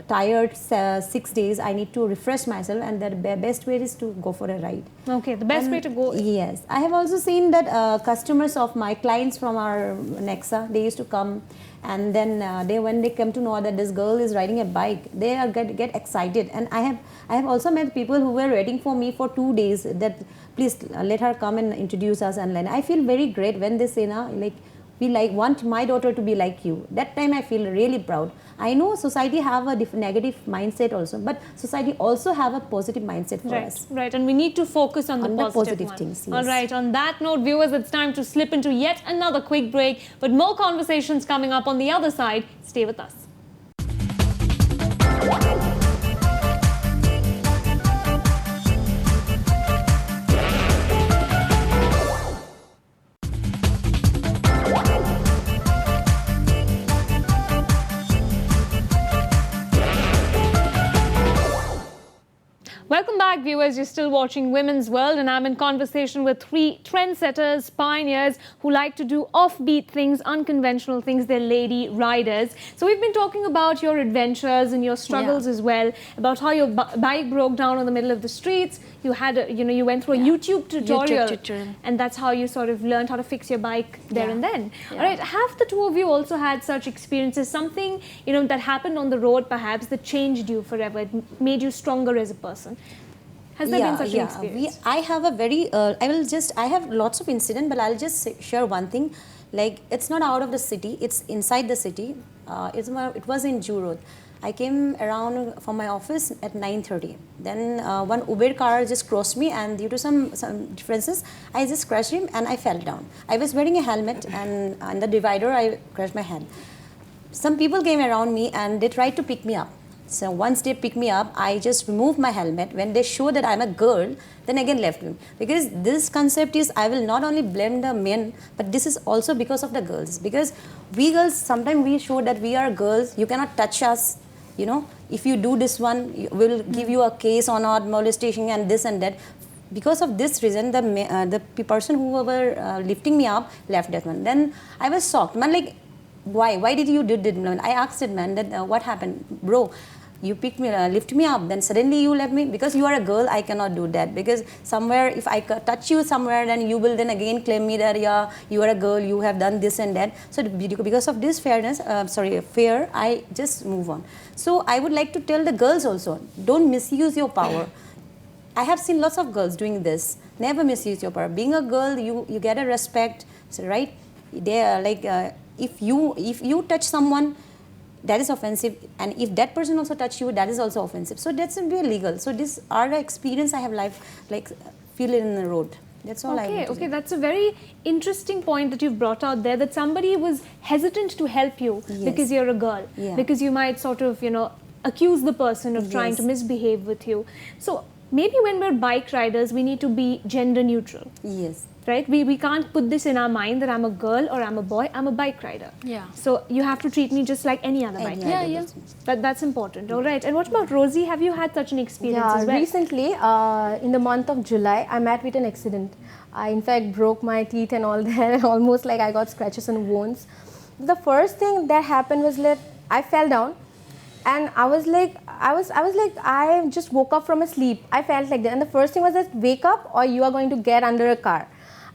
Speaker 3: tired 6 days, I need to refresh myself, and the best way is to go for a ride.
Speaker 1: Okay, the best way to go.
Speaker 3: Yes, I have also seen that customers of my clients from our Nexa, they used to come, and then when they come to know that this girl is riding a bike, they are get excited. And I have also met people who were waiting for me for 2 days that please let her come and introduce us, and I feel very great when they say now like, we want my daughter to be like you. That time I feel really proud. I know society have a negative mindset also, but society also have a positive mindset for us.
Speaker 1: Right, and we need to focus on the positive one.
Speaker 3: things. Yes.
Speaker 1: All right, on that note, viewers, it's time to slip into yet another quick break, but more conversations coming up on the other side. Stay with us. Welcome back, viewers. You're still watching Women's World, and I'm in conversation with 3 trendsetters, pioneers who like to do offbeat things, unconventional things. They're lady riders. So we've been talking about your adventures and your struggles as well, about how your bike broke down in the middle of the streets. You had, you went through a YouTube tutorial, and that's how you sort of learned how to fix your bike there and then. All right, have the two of you also had such experiences? Something that happened on the road, perhaps, that changed you forever. It made you stronger as a person. Has there been such an experience?
Speaker 3: I have a very, I have lots of incidents, but I'll just share one thing. Like, it's not out of the city, it's inside the city. It was in Jew Road. I came around from my office at 9:30. Then one Uber car just crossed me, and due to some differences, I just crashed him and I fell down. I was wearing a helmet, and on the divider, I crashed my head. Some people came around me and they tried to pick me up. So once they pick me up, I just removed my helmet. When they show that I'm a girl, then again left me. Because this concept is, I will not only blame the men, but this is also because of the girls. Because we girls, sometimes we show that we are girls, you cannot touch us. If you do this one, we'll give you a case on our molestation and this and that. Because of this reason, the person who were lifting me up left that one. Then I was shocked. Man, like, why did you do that? I asked it, man, that what happened? Bro, you picked me, lift me up, then suddenly you left me. Because you are a girl, I cannot do that. Because somewhere, if I touch you somewhere, then you will then again claim me that, yeah, you are a girl, you have done this and that. So because of this fear, I just move on. So I would like to tell the girls also, don't misuse your power. I have seen lots of girls doing this. Never misuse your power. Being a girl, you get a respect, right? They are like, if you touch someone, that is offensive, and if that person also touch you, that is also offensive. So that's illegal. So these are the experience I have feel it in the road. That's all I want to say.
Speaker 1: That's a very interesting point that you've brought out there, that somebody was hesitant to help you because you're a girl, because you might sort of, accuse the person of trying to misbehave with you. So maybe when we're bike riders, we need to be gender neutral.
Speaker 3: Yes.
Speaker 1: Right? We can't put this in our mind that I'm a girl or I'm a boy, I'm a bike rider.
Speaker 2: Yeah.
Speaker 1: So you have to treat me just like any other bike rider.
Speaker 2: Yeah.
Speaker 1: That's important. All right. And what about Rosie? Have you had such an experience as well?
Speaker 4: Recently, in the month of July, I met with an accident. I, in fact, broke my teeth and all that. Almost like I got scratches and wounds. The first thing that happened was that I fell down. And I was like, I just woke up from a sleep. I felt like that. And the first thing was that, wake up or you are going to get under a car.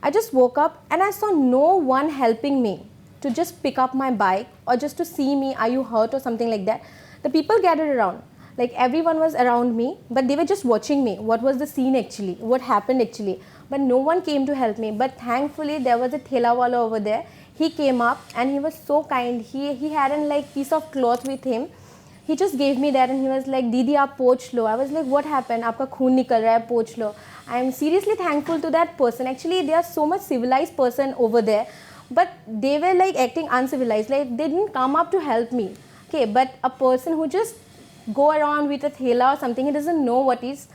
Speaker 4: I just woke up and I saw no one helping me to just pick up my bike or just to see me, are you hurt or something like that. The people gathered around. Like, everyone was around me, but they were just watching me. What was the scene actually? What happened actually? But no one came to help me. But thankfully, there was a thelawala over there. He came up and he was so kind. He had a piece of cloth with him. he just gave me that and he was like, Didi, aap poch lo. I was like, what happened? Aapka khoon nikal raha hai, poch lo. I am seriously thankful to that person. Actually, they are so much civilized person over there, but they were like acting uncivilized. Like they didn't come up to help me. Okay, but a person who just go around with a thela or something, he doesn't know what is.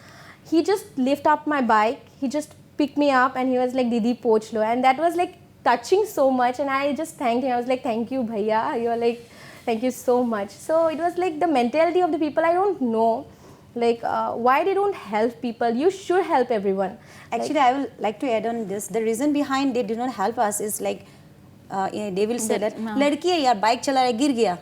Speaker 4: He just lift up my bike. He just picked me up and he was like, Didi, poch lo. And that was like touching so much. And I just thanked him. I was like, thank you, bhaiya. You're like, thank you so much. So it was like the mentality of the people. I don't know, like why they don't help people. You should help everyone.
Speaker 3: Actually, I would like to add on this. The reason behind they did not help us is like they will say that लड़की है यार bike चला रहा है गिर गया.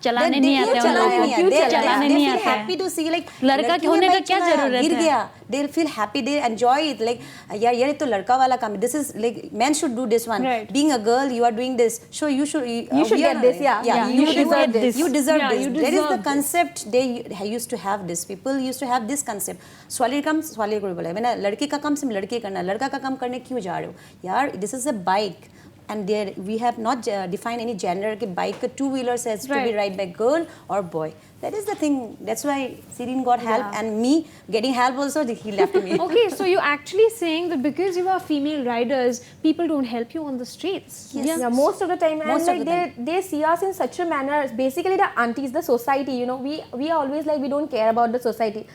Speaker 2: चलाने नहीं आते
Speaker 3: चलाने नहीं आते. Happy to see like
Speaker 2: लड़का होने का क्या जरूरत
Speaker 3: गिर
Speaker 2: है?
Speaker 3: गया. They'll feel happy. They enjoy it. Like यार ये तो लड़का वाला काम. This is like men should do this one.
Speaker 1: Right.
Speaker 3: Being a girl, you are doing this. So you should.
Speaker 4: You should get this. Yeah.
Speaker 3: You
Speaker 4: deserve this.
Speaker 3: You deserve
Speaker 1: Yeah,
Speaker 3: this.
Speaker 1: you
Speaker 3: That is the
Speaker 1: deserve
Speaker 3: concept they used to have. This people used to have this concept. Swally काम Swally को बोला. मैंने लड़के का काम सिर्फ लड़के करना. लड़का का काम करने क्यों जा रहे हो? यार, this is a bike. And there we have not defined any gender. कि bike का two-wheelers has to be ride by girl or boy. That is the thing. That's why Sirin got help and me getting help also. He left me.
Speaker 1: Okay, so you're actually saying that because you are female riders, people don't help you on the streets.
Speaker 3: Yes.
Speaker 4: Yeah, most of the time.
Speaker 3: Most
Speaker 4: and
Speaker 3: of
Speaker 4: like
Speaker 3: the
Speaker 4: they see us in such a manner. Basically, the aunties, the society. You know, we are always like we don't care about the society.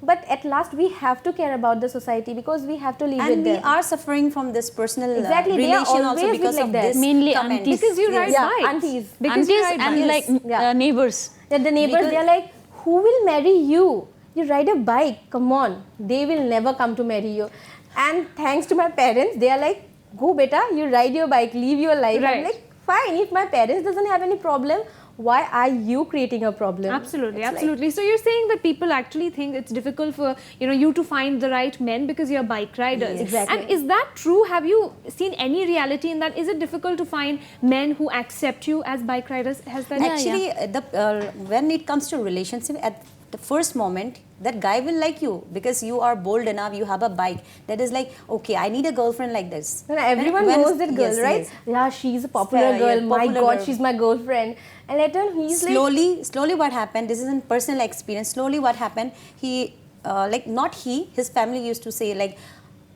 Speaker 4: But at last, we have to care about the society because we have to live with
Speaker 3: And
Speaker 4: them.
Speaker 3: we are suffering from this personal
Speaker 4: Exactly, they are
Speaker 3: relation also
Speaker 4: always
Speaker 3: because
Speaker 4: like
Speaker 3: of
Speaker 4: that.
Speaker 3: this
Speaker 2: Mainly
Speaker 3: comment.
Speaker 2: aunties.
Speaker 1: Because you ride
Speaker 4: Yeah,
Speaker 1: bikes.
Speaker 4: aunties.
Speaker 1: Because you
Speaker 2: Aunties
Speaker 1: ride
Speaker 2: and
Speaker 1: bikes.
Speaker 2: like
Speaker 4: Yeah.
Speaker 2: neighbors.
Speaker 4: That the neighbors,
Speaker 3: Because-
Speaker 4: they are like, who will marry you? You ride a bike, come on. They will never come to marry you. And thanks to my parents, they are like, go beta, you ride your bike, live your life.
Speaker 1: Right.
Speaker 4: I'm like, fine, if my parents doesn't have any problem, why are you creating a problem?
Speaker 1: Absolutely,
Speaker 4: It's like-
Speaker 1: absolutely. So you're saying that people actually think it's difficult for you to find the right men because you're bike riders.
Speaker 3: Yes.
Speaker 4: Exactly.
Speaker 1: And is that true? Have you seen any reality in that? Is it difficult to find men who accept you as bike riders? Has that
Speaker 3: Actually, when it comes to relationship, at the first moment, that guy will like you because you are bold enough, you have a bike. That is like, okay, I need a girlfriend like this.
Speaker 4: No, everyone
Speaker 3: When-
Speaker 4: knows that girl,
Speaker 3: yes,
Speaker 4: right?
Speaker 3: yes.
Speaker 4: Yeah, she's a popular
Speaker 3: Yeah,
Speaker 4: girl. My
Speaker 3: popular
Speaker 4: God,
Speaker 3: girl.
Speaker 4: she's my girlfriend. And later he's like,
Speaker 3: Slowly what happened, this is in personal experience, slowly what happened, his family used to say like,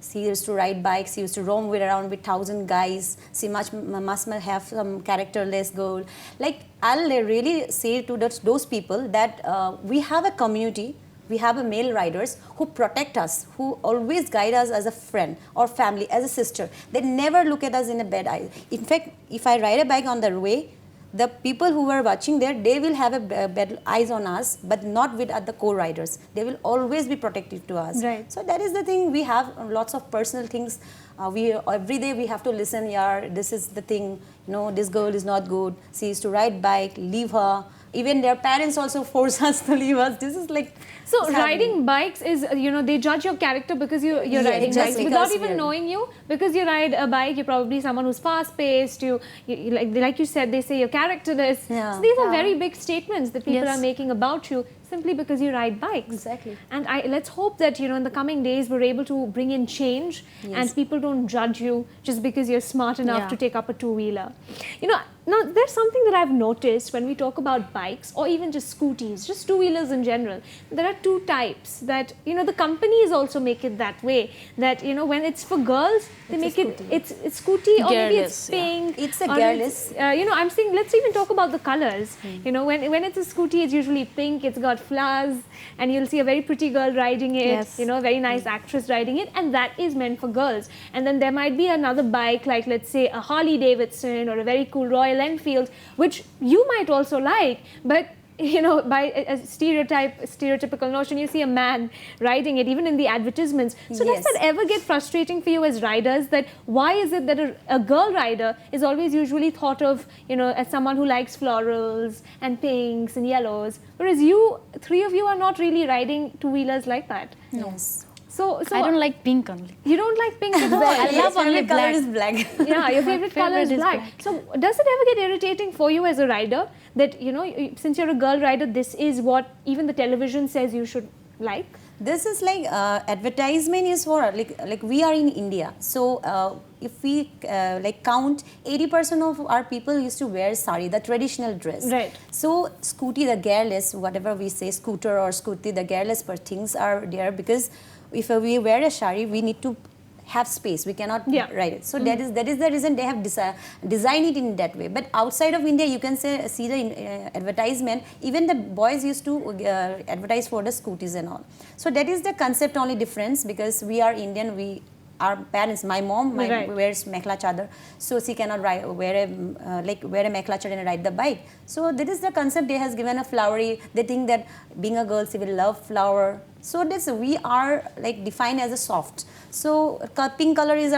Speaker 3: she used to ride bikes, she used to roam around with 1,000 guys, she must have some characterless girl. Like, I'll really say to those people that we have a community, we have a male riders who protect us, who always guide us as a friend or family, as a sister. They never look at us in a bad eye. In fact, if I ride a bike on the way, the people who are watching there, they will have a bad eyes on us, but not with other co-riders. They will always be protective to us.
Speaker 1: Right.
Speaker 3: So that is the thing. We have lots of personal things. Every day we have to listen. Yeah, this is the thing. This girl is not good. She used to ride bike. Leave her. Even their parents also force us to leave us. This is like.
Speaker 1: So
Speaker 3: it's happening.
Speaker 1: riding bikes is, they judge your character because you're
Speaker 3: Yeah,
Speaker 1: riding
Speaker 3: just
Speaker 1: bikes without
Speaker 3: because
Speaker 1: even
Speaker 3: we're-
Speaker 1: knowing you. Because you ride a bike, you're probably someone who's fast-paced. You like you said, they say you're characterless.
Speaker 3: Yeah.
Speaker 1: So these are very big statements that people
Speaker 2: Yes.
Speaker 1: are making about you simply because you ride bikes.
Speaker 4: Exactly.
Speaker 1: And let's hope that in the coming days we're able to bring in change and people don't judge you just because you're smart enough
Speaker 2: Yeah.
Speaker 1: to take up a two-wheeler. Now there's something that I've noticed when we talk about bikes or even just scooties, just two-wheelers in general. There are two types that the companies also make it that way. That when it's for girls, they make it's scooty or maybe it's
Speaker 2: Gearless, yeah.
Speaker 1: pink.
Speaker 3: It's a
Speaker 1: or
Speaker 3: gearless.
Speaker 1: I'm saying let's even talk about the colors. When it's a scooty, it's usually pink. It's got flowers, and you'll see a very pretty girl riding it.
Speaker 2: Yes.
Speaker 1: A very nice actress riding it, and that is meant for girls. And then there might be another bike, like let's say a Harley Davidson or a very cool Royal Enfield, which you might also like, but by a stereotypical notion, you see a man riding it, even in the advertisements. So does
Speaker 3: Yes.
Speaker 1: that ever get frustrating for you as riders? That why is it that a girl rider is always usually thought of, as someone who likes florals and pinks and yellows, whereas three of you are not really riding two-wheelers like that.
Speaker 3: Yes.
Speaker 1: So
Speaker 2: I don't like pink only.
Speaker 1: you don't like pink at all.
Speaker 2: I love only
Speaker 3: Favorite color
Speaker 2: black.
Speaker 3: is black.
Speaker 1: Yeah, your favorite color is
Speaker 2: favorite is
Speaker 1: black.
Speaker 2: black.
Speaker 1: So does it ever get irritating for you as a rider that since you're a girl rider, this is what even the television says you should Like?
Speaker 3: This is like advertisement is for like we are in India, so if we like count 80% of our people used to wear sari, the traditional dress.
Speaker 1: Right.
Speaker 3: So scooty, the gearless, whatever we say, scooter or scooty, the gearless per things are there, because if we wear a sari, we need to have space. We cannot ride it. So that is the reason they have designed it in that way. But outside of India, you can see the advertisement. Even the boys used to advertise for the scooties and all. So that is the concept only difference, because we are Indian. Our parents, my mom wears mekhla chadar, so she cannot wear a mekhla chadar and ride the bike. So that is the concept. They has given a flowery. They think that being a girl, she will love flower. So this we are like defined as a soft. So pink color is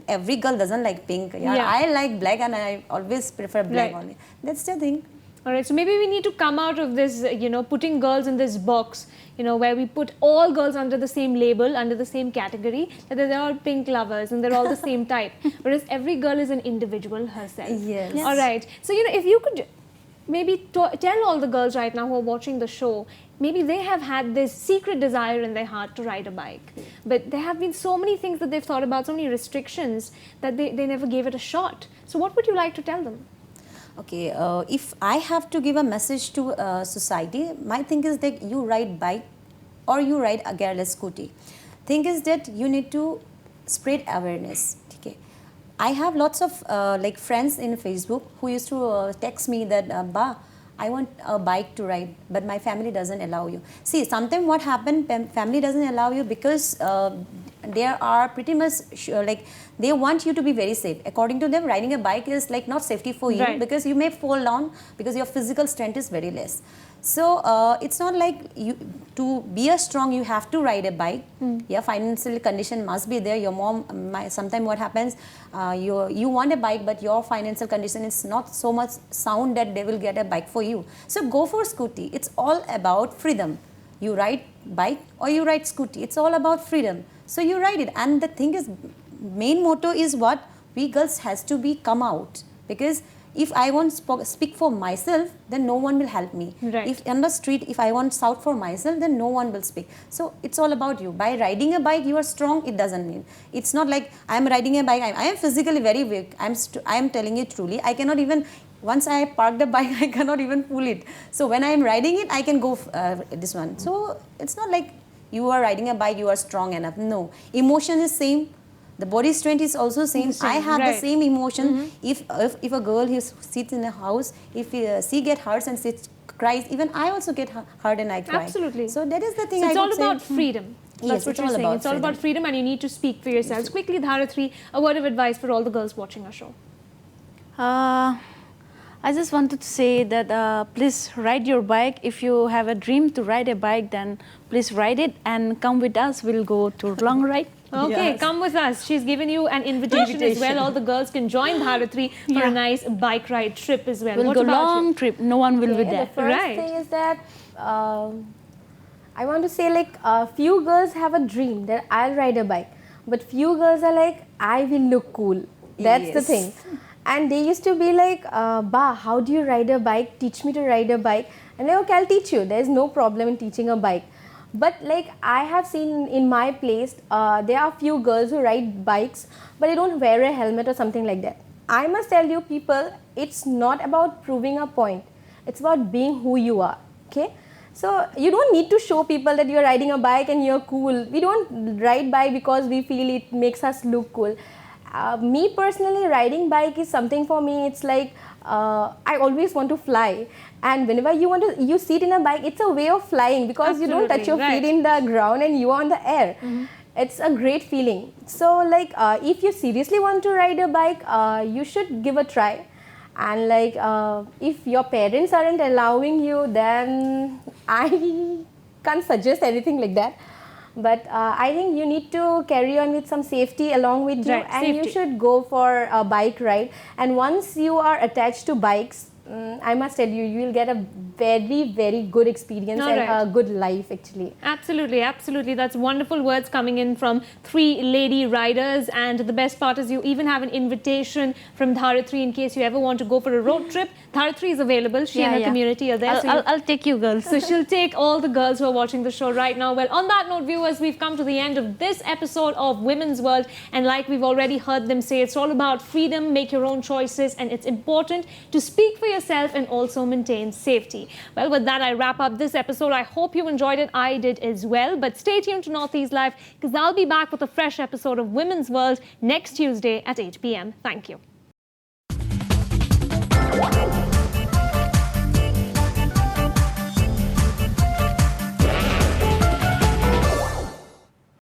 Speaker 3: every girl doesn't like pink. I like black, and I always prefer black only. That's the thing.
Speaker 1: All right, so maybe we need to come out of this, putting girls in this box, where we put all girls under the same label, under the same category, that they're all pink lovers and they're all the same type. Whereas every girl is an individual herself.
Speaker 3: Yes.
Speaker 1: All right. So, if you could maybe tell all the girls right now who are watching the show, maybe they have had this secret desire in their heart to ride a bike. But there have been so many things that they've thought about, so many restrictions, that they never gave it a shot. So what would you like to tell them?
Speaker 3: Okay, if I have to give a message to society, my thing is that you ride bike or you ride a gearless scooty. Thing is that you need to spread awareness. Okay, I have lots of like friends in Facebook who used to text me that Ba, I want a bike to ride, but my family doesn't allow you. See, sometimes what happened, family doesn't allow you because they are pretty much like they want you to be very safe. According to them, riding a bike is like not safety for you, because you may fall down because your physical strength is very less. So it's not like to be a strong, you have to ride a bike. Yeah, financial condition must be there. Your mom, sometimes what happens, you want a bike, but your financial condition is not so much sound that they will get a bike for you. So go for scooty. It's all about freedom. You ride bike or you ride scooty. It's all about freedom. So you ride it. And the thing is, main motto is what? We girls has to be come out, because if I want to speak for myself, then no one will help me. If on the street, if I want to shout for myself, then no one will speak. So it's all about you. By riding a bike, you are strong. It doesn't mean. It's not like I am riding a bike. I am physically very weak. I am telling you truly. I cannot even, once I park the bike, I cannot even pull it. So when I am riding it, I can go this one. So it's not like you are riding a bike, you are strong enough. No. Emotion is same. The body strength is also same. I have the same emotion. If a girl who sits in a house, if she get hurt and she cries, even I also get hurt and I cry.
Speaker 1: Absolutely.
Speaker 3: So that is the thing.
Speaker 1: So it's all about freedom. That's
Speaker 3: Yes,
Speaker 1: what you're saying. It's all about freedom, and you need to speak for yourselves. Yes. Quickly, Dharatri, a word of advice for all the girls watching our show.
Speaker 2: I just wanted to say that please ride your bike. If you have a dream to ride a bike, then please ride it and come with us. We'll go to long ride.
Speaker 1: Okay, come with us. She's given you an invitation as well. All the girls can join Dharatri for a nice bike ride trip as well.
Speaker 2: We'll go long trip. No one will be there.
Speaker 4: The first thing is that I want to say, like, few girls have a dream that I'll ride a bike, but few girls are like, I will look cool. That's the thing. And they used to be like, Ba, how do you ride a bike? Teach me to ride a bike. And I'm like, okay, I'll teach you. There's no problem in teaching a bike. But like I have seen in my place, there are few girls who ride bikes, but they don't wear a helmet or something like that. I must tell you people, it's not about proving a point. It's about being who you are, okay? So you don't need to show people that you're riding a bike and you're cool. We don't ride bike because we feel it makes us look cool. Me personally, riding bike is something for me. It's like I always want to fly, and whenever you sit in a bike, it's a way of flying because you don't touch your feet in the ground and you are on the air. It's a great feeling. So like if you seriously want to ride a bike, you should give a try. And like if your parents aren't allowing you, then I can't suggest anything like that. But I think you need to carry on with some safety along with you, and you should go for a bike ride. And once you are attached to bikes, I must tell you, you will get a very, very good experience
Speaker 1: All
Speaker 4: and
Speaker 1: right.
Speaker 4: a good life actually.
Speaker 1: Absolutely, absolutely. That's wonderful words coming in from 3 lady riders. And the best part is you even have an invitation from Dharitri in case you ever want to go for a road trip. Dharitri is available. She and her community are there.
Speaker 2: I'll take you girls.
Speaker 1: So she'll take all the girls who are watching the show right now. Well, on that note, viewers, we've come to the end of this episode of Women's World. And like we've already heard them say, it's all about freedom, make your own choices, and it's important to speak for yourself and also maintain safety. Well, with that, I wrap up this episode. I hope you enjoyed it. I did as well. But stay tuned to Northeast Live because I'll be back with a fresh episode of Women's World next Tuesday at 8 p.m. Thank you.